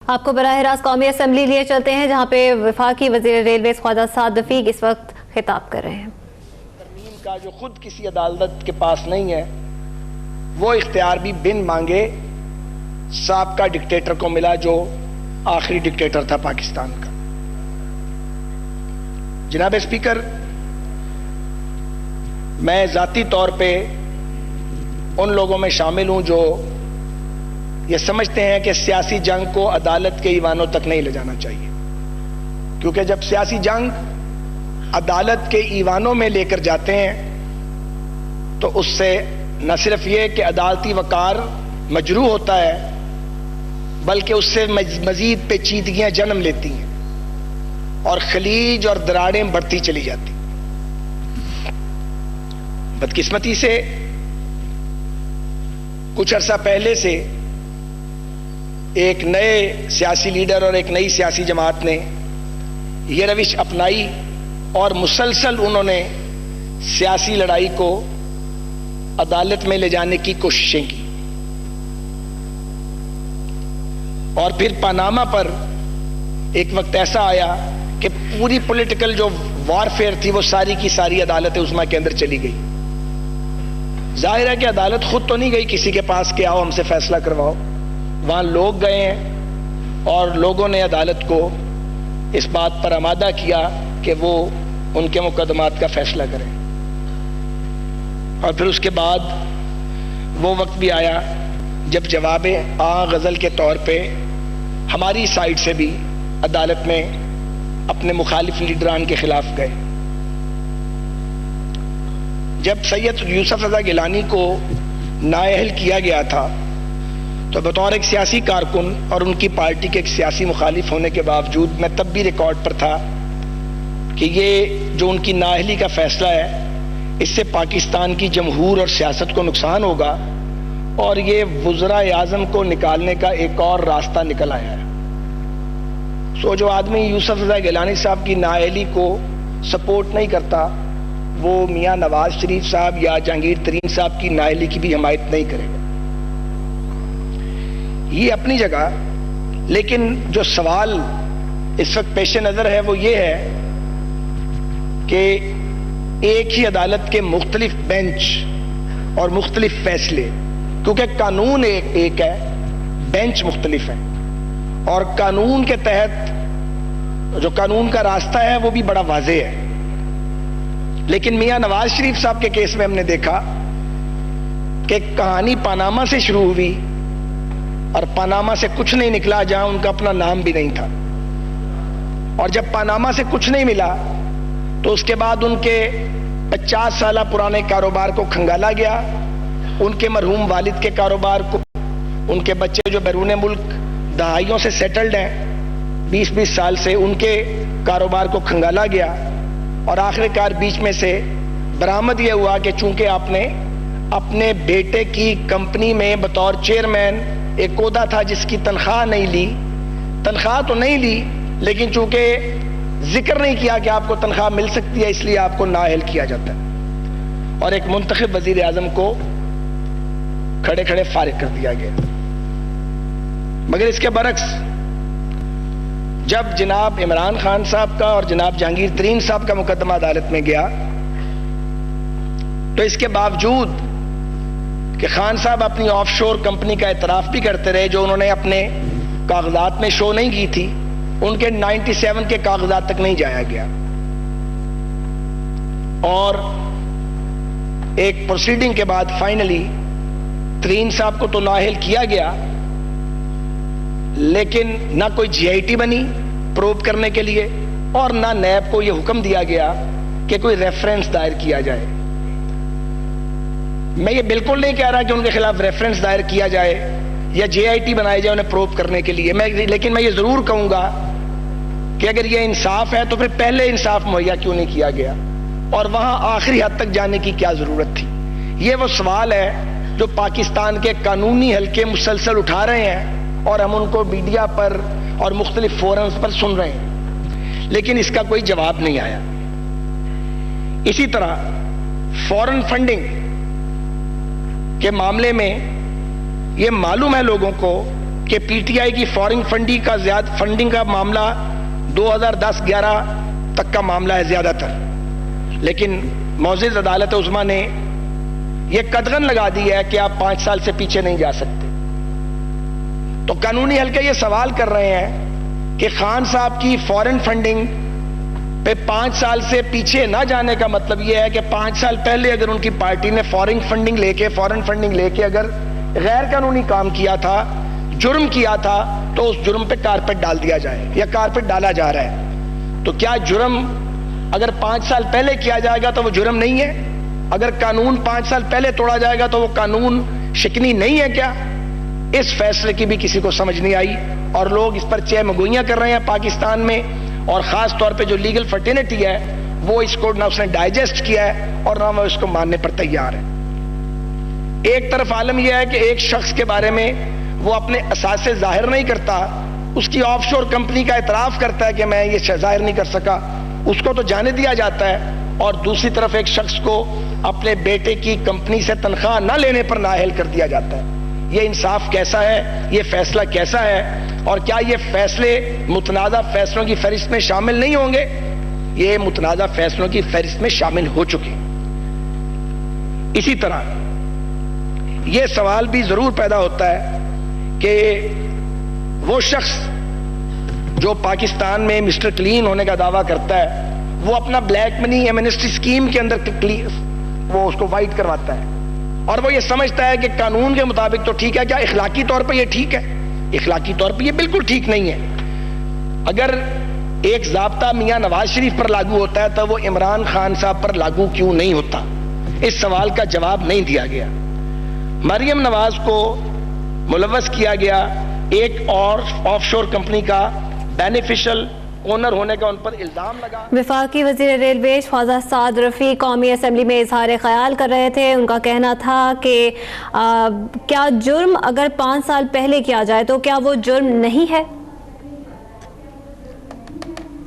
आपको बराह रास्त कौमी असम्बली लिए चलते हैं, जहां पे वफाकी वज़ीर रेलवे ख्वाजा साद रफीक इस वक्त खिताब कर रहे हैं। तरमीम का जो खुद किसी अदालत के पास नहीं है, वो इख्तियार भी बिन मांगे साबका डिक्टेटर को मिला, जो आखिरी डिक्टेटर था पाकिस्तान का। जनाब स्पीकर, मैं जाती तौर पे उन लोगों में शामिल हूं जो ये समझते हैं कि सियासी जंग को अदालत के ईवानों तक नहीं ले जाना चाहिए, क्योंकि जब सियासी जंग अदालत के ईवानों में लेकर जाते हैं तो उससे न सिर्फ ये कि अदालती वकार मजरू होता है, बल्कि उससे मजीद पेचीदगियां जन्म लेती हैं और खलीज और दरारें बढ़ती चली जाती। बदकिस्मती से कुछ अरसा पहले से एक नए सियासी लीडर और एक नई सियासी जमात ने यह रविश अपनाई और मुसलसल उन्होंने सियासी लड़ाई को अदालत में ले जाने की कोशिशें की। और फिर पनामा पर एक वक्त ऐसा आया कि पूरी पॉलिटिकल जो वॉरफेयर थी वो सारी की सारी अदालत उस्मा के अंदर चली गई। जाहिर है कि अदालत खुद तो नहीं गई किसी के पास कि आओ हमसे फैसला करवाओ, वहां लोग गए हैं और लोगों ने अदालत को इस बात पर आमादा किया कि वो उनके मुकदमात का फैसला करें। और फिर उसके बाद वो वक्त भी आया जब जवाब गजल के तौर पे हमारी साइड से भी अदालत में अपने मुखालिफ लीडरान के खिलाफ गए। जब सैयद यूसुफ रजा गिलानी को नाअहल किया गया था तो बतौर एक सियासी कारकुन और उनकी पार्टी के एक सियासी मुखालिफ होने के बावजूद मैं तब भी रिकॉर्ड पर था कि ये जो उनकी नाअहली का फैसला है, इससे पाकिस्तान की जमहूर और सियासत को नुकसान होगा और ये वज़राए आज़म को निकालने का एक और रास्ता निकल आया है। सो जो आदमी यूसुफ रजा गिलानी साहब की नाअहली को सपोर्ट नहीं करता, वो मियां नवाज शरीफ साहब या जहांगीर तरीन साहब की नाअहली की भी हिमायत नहीं करेगा। ये अपनी जगह, लेकिन जो सवाल इस वक्त पेश नजर है वो ये है कि एक ही अदालत के मुख्तलिफ बेंच और मुख्तलिफ फैसले, क्योंकि कानून एक है, बेंच मुख्तलिफ है और कानून के तहत जो कानून का रास्ता है वो भी बड़ा वाज़ेह है। लेकिन मियां नवाज शरीफ साहब के केस में हमने देखा कि कहानी पनामा से शुरू हुई और पनामा से कुछ नहीं निकला, जहां उनका अपना नाम भी नहीं था। और जब पनामा से कुछ नहीं मिला तो उसके बाद उनके 50 साल पुराने कारोबार को खंगाला गया, उनके मरहूम वालिद के कारोबार को, उनके बच्चे जो बैरून मुल्क दहाइयों से सेटल्ड हैं 20-20 साल से, उनके कारोबार को खंगाला गया। और आखिरकार बीच में से बरामद यह हुआ कि चूंकि आपने अपने बेटे की कंपनी में बतौर चेयरमैन एक ओहदा था जिसकी तनख्वाह नहीं ली, तनख्वाह तो नहीं ली लेकिन चूंकि जिक्र नहीं किया कि आपको तनख्वाह मिल सकती है, इसलिए आपको नाअहल किया जाता है और एक मुंतखब वजीर आजम को खड़े खड़े फारिग कर दिया गया। मगर इसके बरक्स जब जनाब इमरान खान साहब का और जनाब जहांगीर तरीन साहब का मुकदमा अदालत में गया तो इसके बावजूद कि खान साहब अपनी ऑफशोर कंपनी का एतराफ भी करते रहे जो उन्होंने अपने कागजात में शो नहीं की थी, उनके 97 के कागजात तक नहीं जाया गया और एक प्रोसीडिंग के बाद फाइनली तरीन साहब को तो नाअहल किया गया, लेकिन ना कोई जीआईटी बनी प्रोब करने के लिए और ना नैब को यह हुक्म दिया गया कि कोई रेफरेंस दायर किया जाए। मैं ये बिल्कुल नहीं कह रहा कि उनके खिलाफ रेफरेंस दायर किया जाए या जेआईटी बनाई जाए उन्हें प्रोब करने के लिए, लेकिन मैं ये जरूर कहूंगा कि अगर ये इंसाफ है तो फिर पहले इंसाफ मुहैया क्यों नहीं किया गया और वहां आखिरी हद तक जाने की क्या जरूरत थी। ये वो सवाल है जो पाकिस्तान के कानूनी हलके मुसलसल उठा रहे हैं और हम उनको मीडिया पर और मुख्तलिफ फोरम्स पर सुन रहे हैं, लेकिन इसका कोई जवाब नहीं आया। इसी तरह फॉरेन फंडिंग के मामले में यह मालूम है लोगों को कि पीटीआई की फॉरेन फंडिंग का मामला 2010-11 तक का मामला है ज्यादातर, लेकिन मौजिज अदालत उस्मा ने यह कदगन लगा दी है कि आप 5 साल से पीछे नहीं जा सकते। तो कानूनी हल्के ये सवाल कर रहे हैं कि खान साहब की फॉरेन फंडिंग पे 5 साल से पीछे ना जाने का मतलब यह है कि 5 साल पहले अगर उनकी पार्टी ने फॉरेन फंडिंग लेके अगर गैर कानूनी काम किया था, जुर्म किया था, तो उस जुर्म पे कारपेट डाल दिया जाए या कारपेट डाला जा रहा है। तो क्या जुर्म अगर 5 साल पहले किया जाएगा तो वो जुर्म नहीं है? अगर कानून 5 साल पहले तोड़ा जाएगा तो वो कानून शिकनी नहीं है क्या? इस फैसले की भी किसी को समझ नहीं आई और लोग इस पर चहमगोइयां कर रहे हैं पाकिस्तान में, और खास तौर पे जो लीगल फर्टिनिटी है वो इसको ना उसने डाइजेस्ट किया है और ना वो इसको मानने पर तैयार है। एक तरफ आलम यह है कि एक शख्स के बारे में वो अपने असासे जाहिर नहीं करता, उसकी ऑफशोर कंपनी का इतराफ करता है कि मैं ये जाहिर नहीं कर सका, उसको तो जाने दिया जाता है, और दूसरी तरफ एक शख्स को अपने बेटे की कंपनी से तनख्वाह न लेने पर नाअहल कर दिया जाता है। ये इंसाफ कैसा है? ये फैसला कैसा है? और क्या ये फैसले मुतनाज़ा फैसलों की फहरिस्त में शामिल नहीं होंगे? ये मुतनाज़ा फैसलों की फहरिस्त में शामिल हो चुके। इसी तरह यह सवाल भी जरूर पैदा होता है कि वो शख्स जो पाकिस्तान में मिस्टर क्लीन होने का दावा करता है, वो अपना ब्लैक मनी एमनेस्टी स्कीम के अंदर वो उसको वाइट करवाता है, और वो ये समझता है कि कानून के मुताबिक तो ठीक है। क्या इखलाकी तौर पर ये ठीक है? इखलाकी तौर पर ये बिल्कुल ठीक नहीं है। अगर एक ज़ाब्ता मियां नवाज शरीफ पर लागू होता है तो वो इमरान खान साहब पर लागू क्यों नहीं होता? इस सवाल का जवाब नहीं दिया गया। मरियम नवाज को मुलव्वस किया गया एक और ऑफशोर कंपनी का बेनिफिशियल ओनर होने का उन पर इल्जाम लगा। वफाकी वज़ीर रेलवे ख्वाजा साद रफ़ी कौमी असम्बली में इजहार ख्याल कर रहे थे। उनका कहना था कि क्या जुर्म अगर 5 साल पहले किया जाए तो क्या वो जुर्म नहीं है?